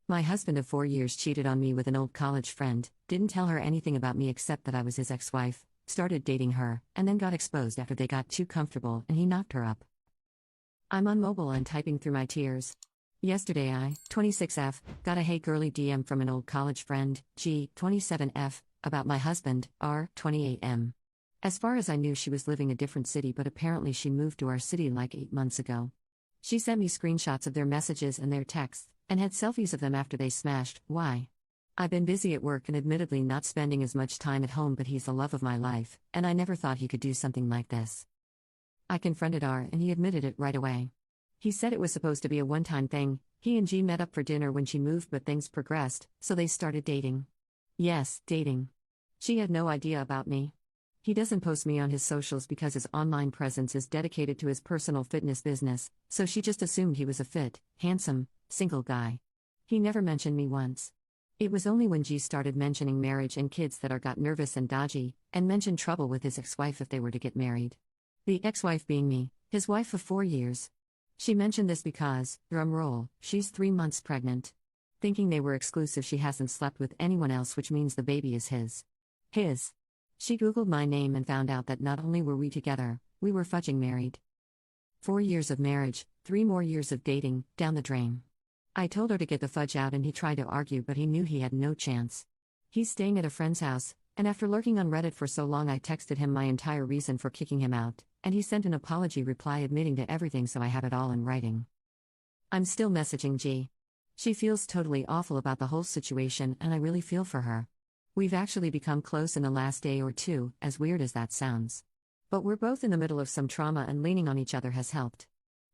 My husband of 4 years cheated on me with an old college friend, didn't tell her anything about me except that I was his ex-wife, started dating her, and then got exposed after they got too comfortable and he knocked her up. I'm on mobile and typing through my tears. Yesterday I, 26F, got a hey girly DM from an old college friend, G, 27F, about my husband, R, 28M. As far as I knew she was living a different city but apparently she moved to our city like 8 months ago. She sent me screenshots of their messages and their texts, and had selfies of them after they smashed. Why? I've been busy at work and admittedly not spending as much time at home, but he's the love of my life, and I never thought he could do something like this. I confronted R and he admitted it right away. He said it was supposed to be a one-time thing. He and G met up for dinner when she moved but things progressed, so they started dating. Yes, dating. She had no idea about me. He doesn't post me on his socials because his online presence is dedicated to his personal fitness business, so she just assumed he was a fit, handsome, single guy. He never mentioned me once. It was only when G started mentioning marriage and kids that R got nervous and dodgy, and mentioned trouble with his ex-wife if they were to get married. The ex-wife being me, his wife of 4 years. She mentioned this because, drumroll, she's 3 months pregnant. Thinking they were exclusive, she hasn't slept with anyone else, which means the baby is his. His. She Googled my name and found out that not only were we together, we were fudging married. 4 years of marriage, 3 more years of dating, down the drain. I told her to get the fudge out and he tried to argue, but he knew he had no chance. He's staying at a friend's house, and after lurking on Reddit for so long I texted him my entire reason for kicking him out, and he sent an apology reply admitting to everything, so I have it all in writing. I'm still messaging G. She feels totally awful about the whole situation and I really feel for her. We've actually become close in the last day or two, as weird as that sounds. But we're both in the middle of some trauma and leaning on each other has helped.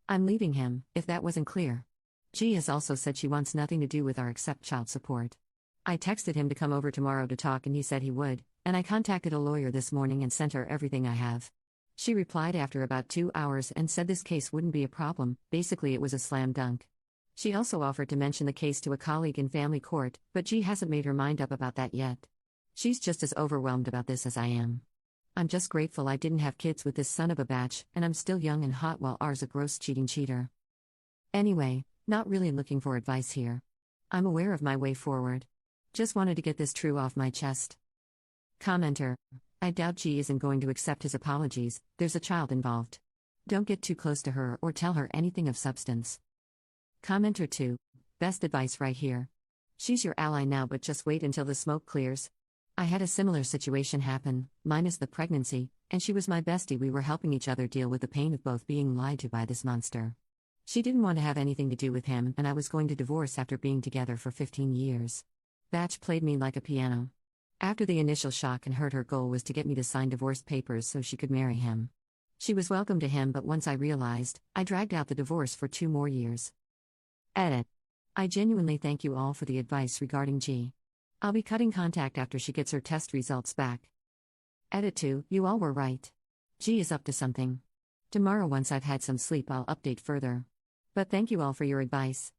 I'm leaving him, if that wasn't clear. G has also said she wants nothing to do with our except child support. I texted him to come over tomorrow to talk and he said he would, and I contacted a lawyer this morning and sent her everything I have. She replied after about 2 hours and said this case wouldn't be a problem, basically it was a slam dunk. She also offered to mention the case to a colleague in family court, but G hasn't made her mind up about that yet. She's just as overwhelmed about this as I am. I'm just grateful I didn't have kids with this son of a batch, and I'm still young and hot while R's a gross cheating cheater. Anyway, not really looking for advice here. I'm aware of my way forward. Just wanted to get this true off my chest. Commenter. I doubt G isn't going to accept his apologies, there's a child involved. Don't get too close to her or tell her anything of substance. Commenter 2. Best advice right here. She's your ally now, but just wait until the smoke clears. I had a similar situation happen, minus the pregnancy, and she was my bestie. We were helping each other deal with the pain of both being lied to by this monster. She didn't want to have anything to do with him, and I was going to divorce after being together for 15 years. Batch played me like a piano. After the initial shock and hurt, her goal was to get me to sign divorce papers so she could marry him. She was welcome to him, but once I realized, I dragged out the divorce for 2 more years. Edit. I genuinely thank you all for the advice regarding G. I'll be cutting contact after she gets her test results back. Edit 2. You all were right. G is up to something. Tomorrow, once I've had some sleep, I'll update further. But thank you all for your advice.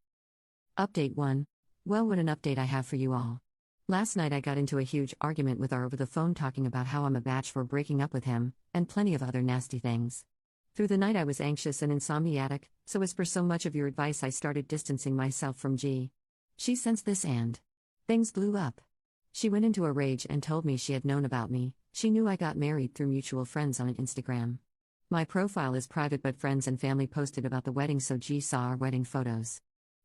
Update 1. Well, what an update I have for you all. Last night I got into a huge argument with R over the phone, talking about how I'm a batch for breaking up with him, and plenty of other nasty things. Through the night I was anxious and insomniatic, so as per so much of your advice I started distancing myself from G. She sensed this and things blew up. She went into a rage and told me she had known about me. She knew I got married through mutual friends on Instagram. My profile is private, but friends and family posted about the wedding, so G saw our wedding photos.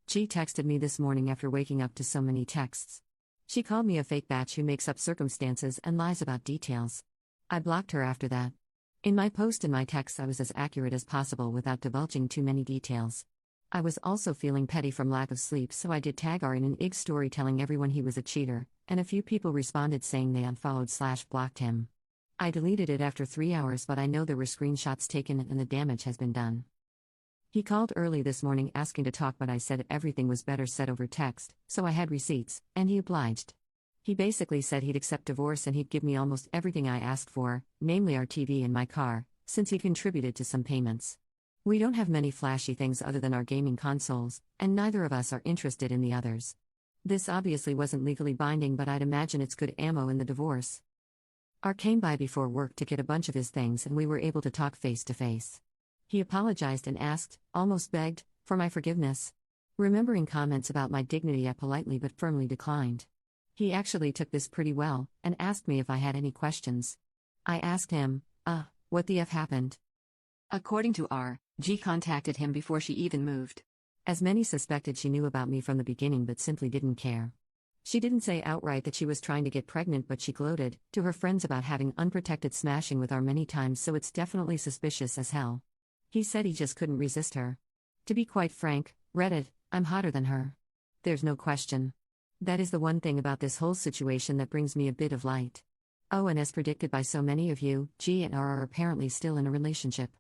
G texted me this morning after waking up to so many texts. She called me a fake batch who makes up circumstances and lies about details. I blocked her after that. In my post and my texts I was as accurate as possible without divulging too many details. I was also feeling petty from lack of sleep, so I did tag R in an IG story telling everyone he was a cheater, and a few people responded saying they unfollowed/blocked him. I deleted it after 3 hours, but I know there were screenshots taken and the damage has been done. He called early this morning asking to talk, but I said everything was better said over text, so I had receipts, and he obliged. He basically said he'd accept divorce and he'd give me almost everything I asked for, namely our TV and my car, since he contributed to some payments. We don't have many flashy things other than our gaming consoles, and neither of us are interested in the others. This obviously wasn't legally binding, but I'd imagine it's good ammo in the divorce. R came by before work to get a bunch of his things and we were able to talk face to face. He apologized and asked, almost begged, for my forgiveness. Remembering comments about my dignity, I politely but firmly declined. He actually took this pretty well, and asked me if I had any questions. I asked him, what the F happened? According to R, G contacted him before she even moved. As many suspected, she knew about me from the beginning but simply didn't care. She didn't say outright that she was trying to get pregnant, but she gloated to her friends about having unprotected smashing with R many times, so it's definitely suspicious as hell. He said he just couldn't resist her. To be quite frank, Reddit, I'm hotter than her. There's no question. That is the one thing about this whole situation that brings me a bit of light. Oh, and as predicted by so many of you, G and R are apparently still in a relationship.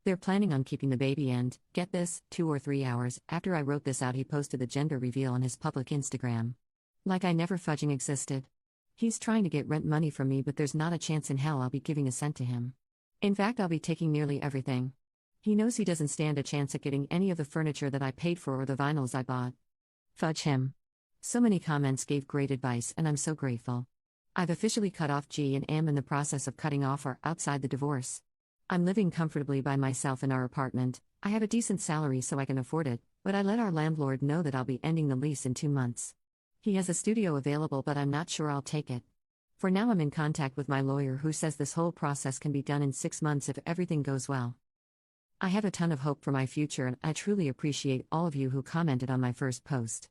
They're planning on keeping the baby, and, get this, 2 or 3 hours after I wrote this out, he posted the gender reveal on his public Instagram. Like I never fudging existed. He's trying to get rent money from me, but there's not a chance in hell I'll be giving a cent to him. In fact, I'll be taking nearly everything. He knows he doesn't stand a chance at getting any of the furniture that I paid for or the vinyls I bought. Fudge him. So many comments gave great advice, and I'm so grateful. I've officially cut off G and am in the process of cutting off R outside the divorce. I'm living comfortably by myself in our apartment. I have a decent salary so I can afford it, but I let our landlord know that I'll be ending the lease in 2 months. He has a studio available, but I'm not sure I'll take it. For now, I'm in contact with my lawyer, who says this whole process can be done in 6 months if everything goes well. I have a ton of hope for my future, and I truly appreciate all of you who commented on my first post.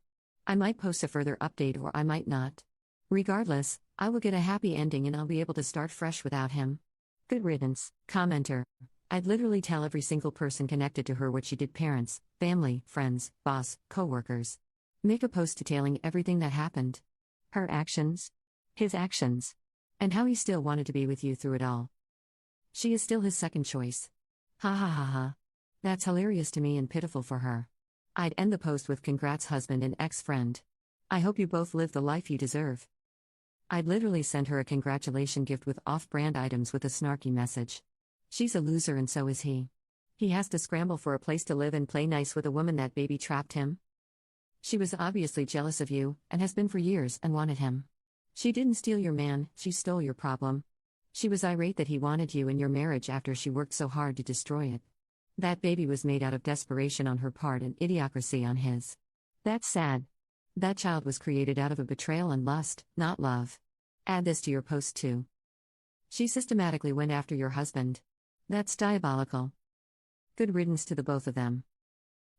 I might post a further update or I might not. Regardless, I will get a happy ending and I'll be able to start fresh without him. Good riddance. Commenter. I'd literally tell every single person connected to her what she did: parents, family, friends, boss, co-workers. Make a post detailing everything that happened. Her actions. His actions. And how he still wanted to be with you through it all. She is still his second choice. Ha ha ha ha. That's hilarious to me and pitiful for her. I'd end the post with "Congrats, husband and ex-friend. I hope you both live the life you deserve." I'd literally send her a congratulation gift with off-brand items with a snarky message. She's a loser and so is he. He has to scramble for a place to live and play nice with a woman that baby trapped him. She was obviously jealous of you, and has been for years, and wanted him. She didn't steal your man, she stole your problem. She was irate that he wanted you in your marriage after she worked so hard to destroy it. That baby was made out of desperation on her part and idiocracy on his. That's sad. That child was created out of a betrayal and lust, not love. Add this to your post too. She systematically went after your husband. That's diabolical. Good riddance to the both of them.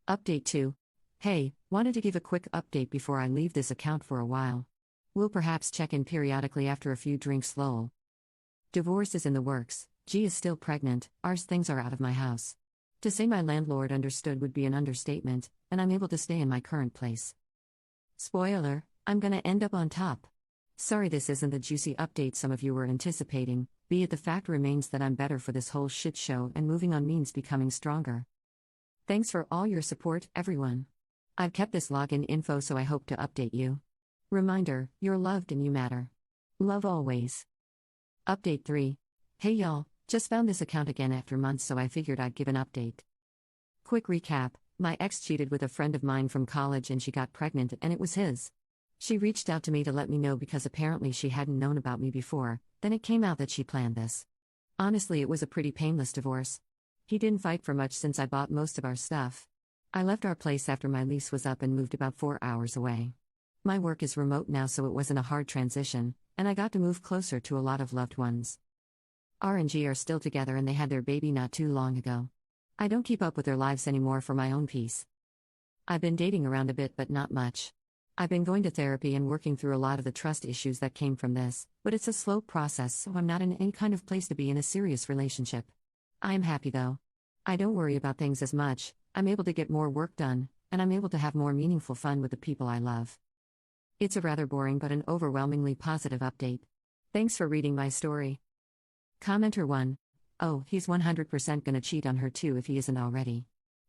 Update 2. Hey, wanted to give a quick update before I leave this account for a while. We'll perhaps check in periodically after a few drinks, lol. Divorce is in the works, G is still pregnant, R's things are out of my house. To say my landlord understood would be an understatement, and I'm able to stay in my current place. Spoiler, I'm gonna end up on top. Sorry this isn't the juicy update some of you were anticipating, be it the fact remains that I'm better for this whole shit show, and moving on means becoming stronger. Thanks for all your support, everyone. I've kept this login info so I hope to update you. Reminder, you're loved and you matter. Love always. Update 3. Hey y'all, just found this account again after months, so I figured I'd give an update. Quick recap, my ex cheated with a friend of mine from college and she got pregnant and it was his. She reached out to me to let me know because apparently she hadn't known about me before, then it came out that she planned this. Honestly, it was a pretty painless divorce. He didn't fight for much since I bought most of our stuff. I left our place after my lease was up and moved about 4 hours away. My work is remote now, so it wasn't a hard transition, and I got to move closer to a lot of loved ones. R and G are still together and they had their baby not too long ago. I don't keep up with their lives anymore for my own peace. I've been dating around a bit but not much. I've been going to therapy and working through a lot of the trust issues that came from this, but it's a slow process, so I'm not in any kind of place to be in a serious relationship. I'm happy though. I don't worry about things as much, I'm able to get more work done, and I'm able to have more meaningful fun with the people I love. It's a rather boring but an overwhelmingly positive update. Thanks for reading my story. Commenter 1. Oh, he's 100% gonna cheat on her too if he isn't already.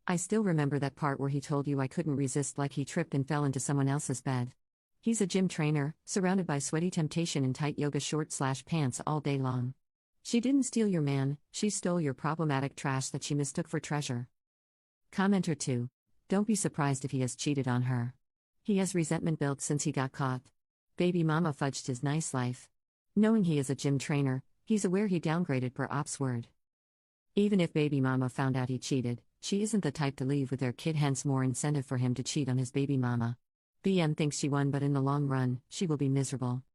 I still remember that part where he told you I couldn't resist, like he tripped and fell into someone else's bed. He's a gym trainer, surrounded by sweaty temptation in tight yoga shorts/pants all day long. She didn't steal your man, she stole your problematic trash that she mistook for treasure. Commenter 2. Don't be surprised if he has cheated on her. He has resentment built since he got caught. Baby mama fudged his nice life. Knowing he is a gym trainer, he's aware he downgraded per ops word. Even if baby mama found out he cheated, She isn't the type to leave with their kid, hence more incentive for him to cheat on his baby mama. BM thinks she won, but in the long run, she will be miserable.